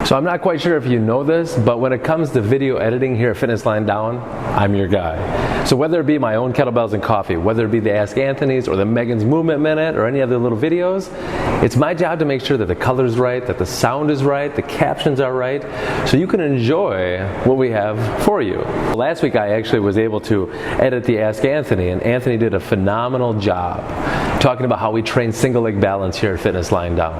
So I'm not quite sure if you know this, but when it comes to video editing here at Fitness Lying Down, I'm your guy. So whether it be my own Kettlebells and Coffee, whether it be the Ask Anthony's or the Megan's Movement Minute or any other little videos, it's my job to make sure that the color's right, that the sound is right, the captions are right, so you can enjoy what we have for you. Last week I actually was able to edit the Ask Anthony, and Anthony did a phenomenal job talking about how we train single leg balance here at Fitness Lying Down.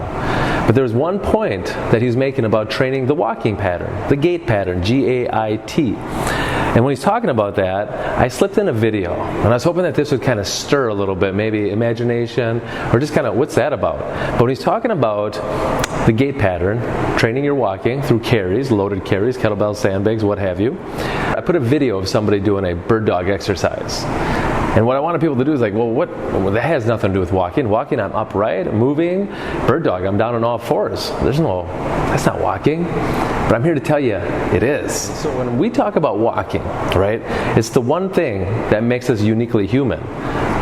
But there's one point that he's making about training the walking pattern, the gait pattern, G-A-I-T. And when he's talking about that, I slipped in a video, and I was hoping that this would kind of stir a little bit, maybe imagination, or just kind of, what's that about? But when he's talking about the gait pattern, training your walking through carries, loaded carries, kettlebells, sandbags, what have you, I put a video of somebody doing a bird dog exercise. And what I wanted people to do is like, well, that has nothing to do with walking. Walking, I'm upright, moving. Bird dog, I'm down on all fours. That's not walking. But I'm here to tell you, it is. So when we talk about walking, right, it's the one thing that makes us uniquely human.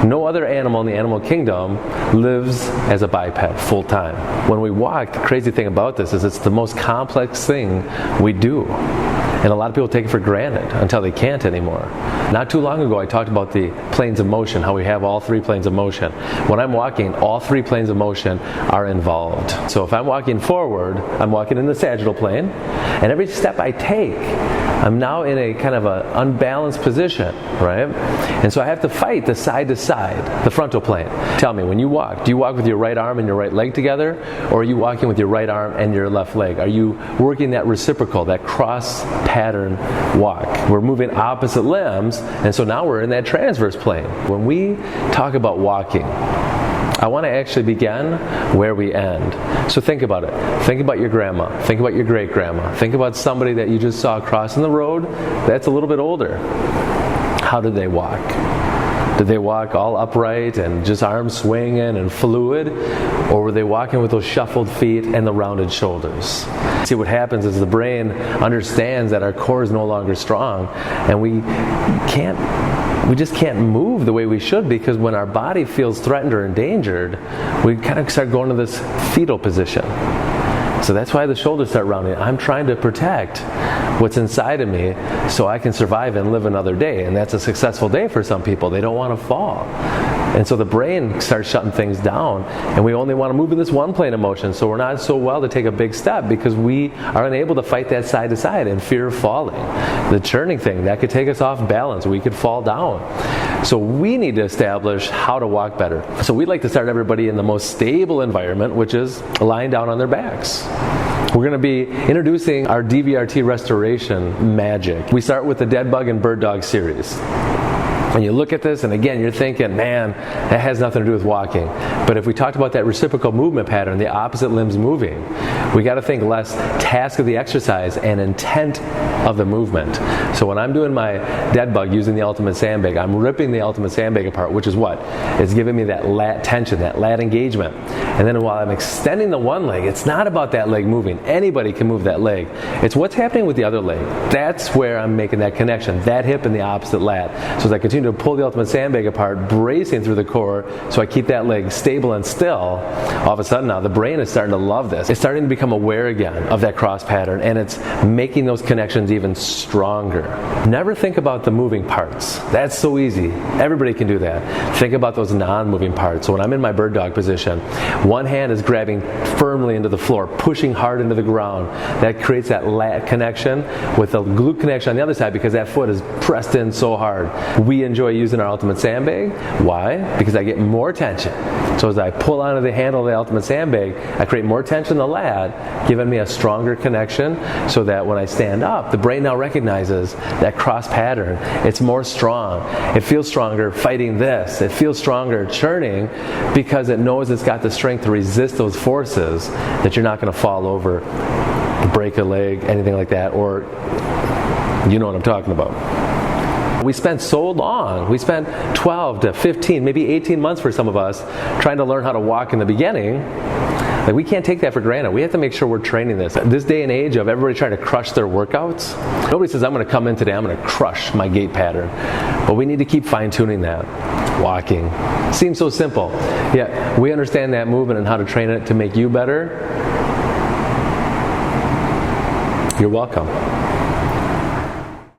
No other animal in the animal kingdom lives as a biped full time. When we walk, the crazy thing about this is it's the most complex thing we do. And a lot of people take it for granted until they can't anymore. Not too long ago I talked about the planes of motion, how we have all three planes of motion. When I'm walking, all three planes of motion are involved. So if I'm walking forward, I'm walking in the sagittal plane, and every step I take, I'm now in a kind of an unbalanced position, right? And so I have to fight the side to side, the frontal plane. Tell me, when you walk, do you walk with your right arm and your right leg together, or are you walking with your right arm and your left leg? Are you working that reciprocal, that cross pattern walk? We're moving opposite limbs, and so now we're in that transverse plane. When we talk about walking, I want to actually begin where we end. So think about it. Think about your grandma. Think about your great-grandma. Think about somebody that you just saw crossing the road that's a little bit older. How did they walk? Did they walk all upright and just arms swinging and fluid? Or were they walking with those shuffled feet and the rounded shoulders? See, what happens is the brain understands that our core is no longer strong, and we just can't move the way we should, because when our body feels threatened or endangered, we kind of start going to this fetal position. So that's why the shoulders start rounding. I'm trying to protect what's inside of me so I can survive and live another day. And that's a successful day for some people. They don't want to fall. And so the brain starts shutting things down, and we only want to move in this one plane of motion. So we're not so well to take a big step because we are unable to fight that side to side in fear of falling. The churning thing, that could take us off balance. We could fall down. So we need to establish how to walk better. So we'd like to start everybody in the most stable environment, which is lying down on their backs. We're going to be introducing our DVRT restoration magic. We start with the Dead Bug and Bird Dog series. And you look at this, and again, you're thinking, man, that has nothing to do with walking. But if we talked about that reciprocal movement pattern, the opposite limbs moving, we got to think less task of the exercise and intent of the movement. So when I'm doing my dead bug using the ultimate sandbag, I'm ripping the ultimate sandbag apart, which is what? It's giving me that lat tension, that lat engagement. And then while I'm extending the one leg, it's not about that leg moving. Anybody can move that leg. It's what's happening with the other leg. That's where I'm making that connection, that hip and the opposite lat. So as I continue to pull the ultimate sandbag apart, bracing through the core, so I keep that leg stable and still, all of a sudden now the brain is starting to love this. It's starting to become aware again of that cross pattern, and it's making those connections even stronger. Never think about the moving parts. That's so easy. Everybody can do that. Think about those non-moving parts. So when I'm in my bird dog position, one hand is grabbing firmly into the floor, pushing hard into the ground. That creates that lat connection with the glute connection on the other side, because that foot is pressed in so hard. We enjoy using our ultimate sandbag. Why? Because I get more tension. So as I pull onto the handle of the ultimate sandbag, I create more tension in the lat, giving me a stronger connection, so that when I stand up, the brain now recognizes that cross pattern. It's more strong. It feels stronger fighting this. It feels stronger churning, because it knows it's got the strength to resist those forces, that you're not going to fall over, break a leg, anything like that, or you know what I'm talking about. We spent so long, we spent 12 to 15, maybe 18 months for some of us, trying to learn how to walk in the beginning. Like, we can't take that for granted. We have to make sure we're training this. This day and age of everybody trying to crush their workouts, nobody says, I'm going to come in today, I'm going to crush my gait pattern. But we need to keep fine-tuning that. Walking. Seems so simple. Yet we understand that movement and how to train it to make you better. You're welcome.